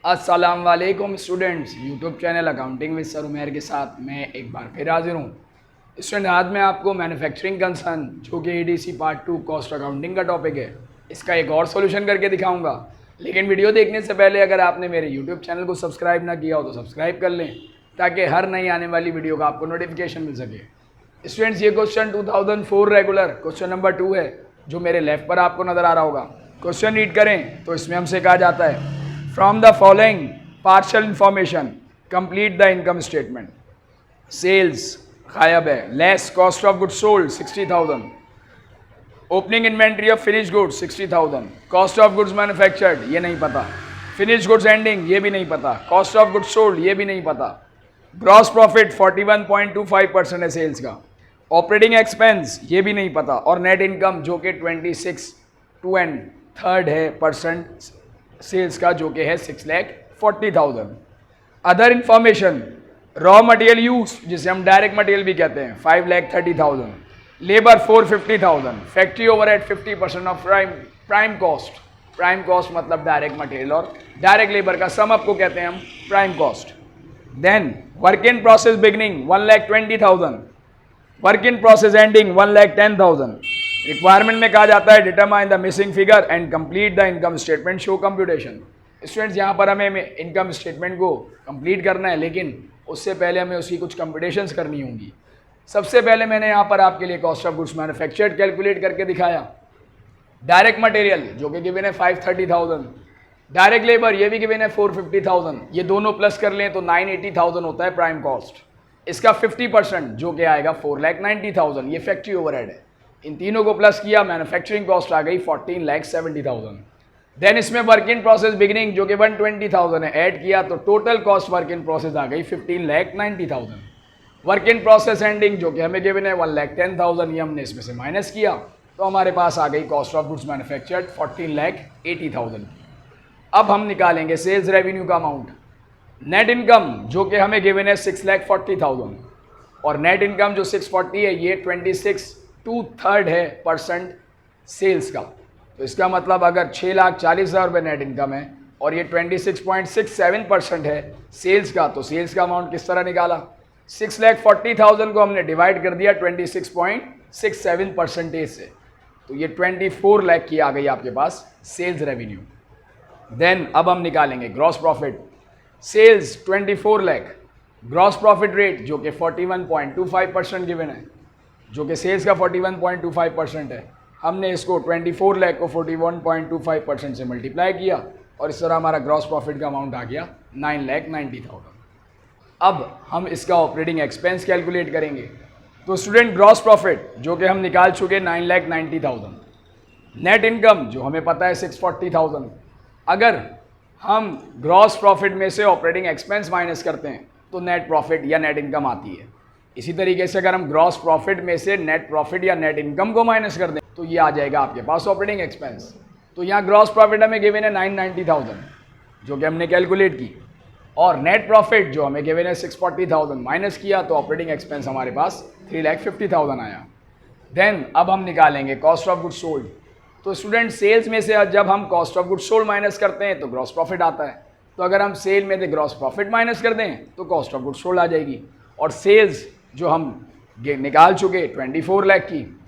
अस्सलाम वालेकुम students, YouTube channel accounting with sir Umer के साथ मैं एक बार फिर हाजिर हूँ। स्टूडेंट, आज मैं आपको मैन्युफैक्चरिंग कंसर्न जो कि एडीसी पार्ट 2 कॉस्ट अकाउंटिंग का टॉपिक है, इसका एक और सॉल्यूशन करके दिखाऊंगा। लेकिन वीडियो देखने से पहले अगर आपने मेरे यूट्यूब चैनल को सब्सक्राइब ना किया हो तो सब्सक्राइब कर लें, ताकि हर नई आने वाली वीडियो का आपको नोटिफिकेशन मिल सके। स्टूडेंट्स, ये क्वेश्चन 2004 रेगुलर क्वेश्चन नंबर 2 है, जो मेरे लेफ्ट पर आपको नज़र आ रहा होगा। क्वेश्चन रीड करें तो इसमें हमसे कहा जाता है, from the following partial information complete the income statement. Sales गायब है, less cost of goods sold 60,000, opening inventory of finish goods 60,000, cost of goods manufactured ये नहीं पता, फिनिश गुड्स एंडिंग ये भी नहीं पता, कॉस्ट ऑफ गुड्स सोल्ड ये भी नहीं पता, ग्रॉस प्रॉफिट 41.25% है सेल्स का, ऑपरेटिंग एक्सपेंस ये भी नहीं पता, और नेट इनकम जो कि 26.2 है परसेंट सेल्स का, जो कि है 6,40,000। Other information, raw material use जिसे हम डायरेक्ट मटेरियल भी कहते हैं 5,30,000, labour 450,000, factory overhead 50% of prime cost. Prime cost मतलब डायरेक्ट मटेरियल और डायरेक्ट लेबर का सम अप को कहते हैं हम prime cost. Then work in process beginning 1,20,000, work in process ending 1,10,000। Requirement में कहा जाता है determine the missing figure and complete the income statement show computation. Students, यहाँ पर हमें इनकम स्टेटमेंट को कंप्लीट करना है, लेकिन उससे पहले हमें उसकी कुछ कंप्यूटेशंस करनी होंगी। सबसे पहले मैंने यहाँ पर आपके लिए cost of goods manufactured calculate करके दिखाया। डायरेक्ट मटेरियल जो कि गिवन है 530,000, डायरेक्ट लेबर ये भी गिवन है 450,000, ये दोनों प्लस कर लें तो 980,000 होता है प्राइम कॉस्ट। इसका 50% जो कि आएगा 4,90,000, ये फैक्ट्री ओवरहेड है। इन तीनों को प्लस किया, मैन्युफैक्चरिंग कॉस्ट आ गई 14,70,000। देन इसमें वर्क इन प्रोसेस बिगिनिंग जो कि 120,000 है, ऐड किया तो total cost work in process आ गई 15,90,000। वर्क इन प्रोसेस एंडिंग जो कि हमें गिवन है 1,10,000, ये हमने इसमें से माइनस किया तो हमारे पास आ गई कॉस्ट ऑफ गुड्स मैन्युफैक्चर्ड 14,80,000। अब हम निकालेंगे सेल्स रेवेन्यू का अमाउंट। नेट इनकम जो कि हमें गिवन है 6,40,000, और नेट इनकम जो 640 है ये 26.2 है परसेंट सेल्स का। तो इसका मतलब अगर 6,40,000 रुपये नेट इनकम है और ये 26.67% है सेल्स का, तो सेल्स का अमाउंट किस तरह निकाला? 6,40,000 को हमने डिवाइड कर दिया 26.67% से, तो ये 24 लाख की आ गई आपके पास सेल्स रेवेन्यू। देन अब हम निकालेंगे gross profit. Sales 24 lakh, gross profit rate जो कि 41.25% गिवन है, जो कि सेल्स का 41.25% है। हमने इसको 24 लाख को 41.25% से मल्टीप्लाई किया और इस तरह हमारा ग्रॉस प्रॉफिट का अमाउंट आ गया 9,90,000। अब हम इसका ऑपरेटिंग एक्सपेंस कैलकुलेट करेंगे। तो स्टूडेंट, ग्रॉस प्रॉफिट जो कि हम निकाल चुके 9,90,000, नेट इनकम जो हमें पता है 640,000। अगर हम ग्रॉस प्रॉफिट में से ऑपरेटिंग एक्सपेंस माइनस करते हैं तो नेट प्रॉफिट या नेट इनकम आती है। इसी तरीके से अगर हम ग्रॉस प्रॉफिट में से नेट प्रॉफिट या नेट इनकम को माइनस कर दें तो ये आ जाएगा आपके पास ऑपरेटिंग एक्सपेंस। तो यहाँ ग्रॉस प्रॉफिट हमें गिवन है 990,000 जो कि हमने कैलकुलेट की, और नेट प्रॉफिट जो हमें गिवन है 640,000 माइनस किया तो ऑपरेटिंग एक्सपेंस हमारे पास 3,50,000 आया। देन अब हम निकालेंगे कॉस्ट ऑफ गुड्स सोल्ड। तो स्टूडेंट, सेल्स में से जब हम cost of goods sold minus करते हैं तो ग्रॉस प्रॉफिट आता है। तो अगर हम सेल में से ग्रॉस प्रॉफिट माइनस कर दें तो कॉस्ट ऑफ गुड्स सोल्ड आ जाएगी। और सेल्स जो हम निकाल चुके 24 लाख की,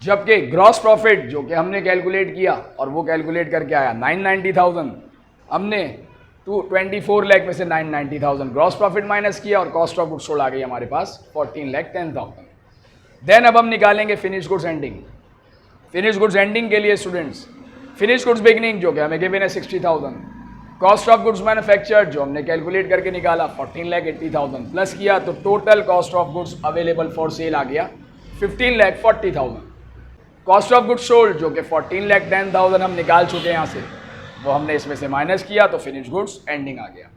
जबकि ग्रॉस प्रॉफिट जो कि हमने कैलकुलेट किया और वो कैलकुलेट करके आया 990,000, हमने 24 लाख में से 990,000 ग्रॉस प्रॉफिट माइनस किया और कॉस्ट ऑफ गुड्स सोल्ड आ गई हमारे पास 14,10,000। देन अब हम निकालेंगे finish goods ending. Finish goods ending के लिए स्टूडेंट्स, फिनिश गुड्स बिगनिंग जो कि हमें गिवन है 60,000, कॉस्ट ऑफ गुड्स मैन्युफैक्चर्ड जो हमने कैलकुलेट करके निकाला 14,80,000, प्लस किया तो total cost of goods available for sale आ गया 15,40,000। कॉस्ट ऑफ गुड्स सोल्ड जो कि 14,10,000 हम निकाल चुके हैं यहाँ से, वो हमने इसमें से माइनस किया तो फिनिश गुड्स एंडिंग आ गया।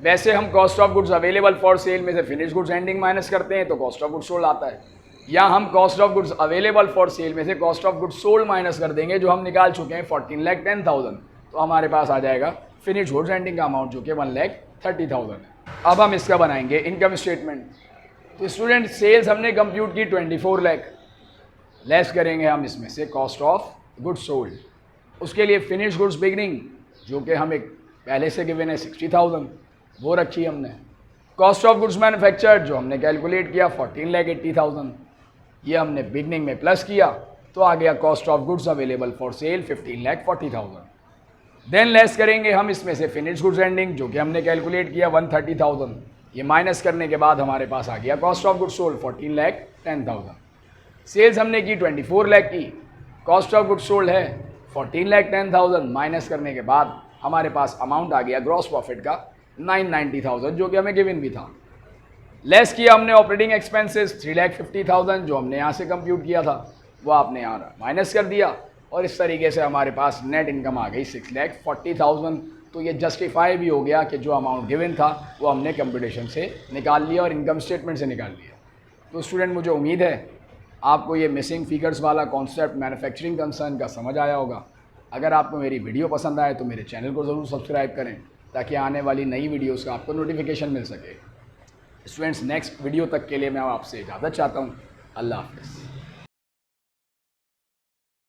वैसे हम cost of goods available for cell में से फिनिश गुड्स एंडिंग माइनस करते हैं तो कॉस्ट ऑफ गुड्स सोल्ड आता है, या हम cost of goods available for cell में से cost of goods sold minus कर देंगे जो हम निकाल चुके हैं 14,10,000, तो हमारे पास आ जाएगा फिनिश गुड्स एंडिंग का अमाउंट जो कि 1,30,000 है। अब हम इसका बनाएंगे इनकम स्टेटमेंट। तो स्टूडेंट, सेल्स हमने कंप्यूट की 24 लाख, लेस करेंगे हम इसमें से कॉस्ट ऑफ गुड्स सोल्ड। उसके लिए फिनिश गुड्स बिगनिंग जो कि हमें पहले से गिवन है 60,000, वो रखी हमने। कॉस्ट ऑफ गुड्स मैन्युफैक्चर्ड जो हमने कैलकुलेट किया 14,80,000, ये हमने बिगनिंग में प्लस किया तो आ गया cost of goods available for cell 15,40,000। Than less करेंगे हम इसमें से फिनिश गुड्स एंडिंग जो कि हमने कैलकुलेट किया 130,000, ये माइनस करने के बाद हमारे पास आ गया cost of goods sold 14,10,000। Sales हमने की 24 लाख की, कॉस्ट ऑफ गुड्स सोल्ड है 14,10,000, माइनस करने के बाद हमारे पास अमाउंट आ गया ग्रॉस प्रॉफिट का 990,000 जो कि हमें गिवन भी था। लेस किया हमने ऑपरेटिंग एक्सपेंसेस 3,50,000 जो हमने यहाँ से कंप्यूट किया था वो आपने यहाँ माइनस कर दिया और इस तरीके से हमारे पास नेट इनकम आ गई 6,40,000। तो ये जस्टिफाई भी हो गया कि जो अमाउंट गिवन था वो हमने कंप्यूटेशन से निकाल लिया और इनकम स्टेटमेंट से निकाल लिया। तो स्टूडेंट मुझे उम्मीद है आपको ये मिसिंग फिगर्स वाला कॉन्सेप्ट मैन्युफैक्चरिंग कंसर्न का समझ आया होगा। अगर आपको मेरी वीडियो पसंद आए तो मेरे चैनल को ज़रूर सब्सक्राइब करें ताकि आने वाली नई वीडियोस का आपको नोटिफिकेशन मिल सके। स्टूडेंट्स नेक्स्ट वीडियो तक के लिए मैं आपसे इजाज़त चाहता हूँ। अल्लाह हाफ़िज़।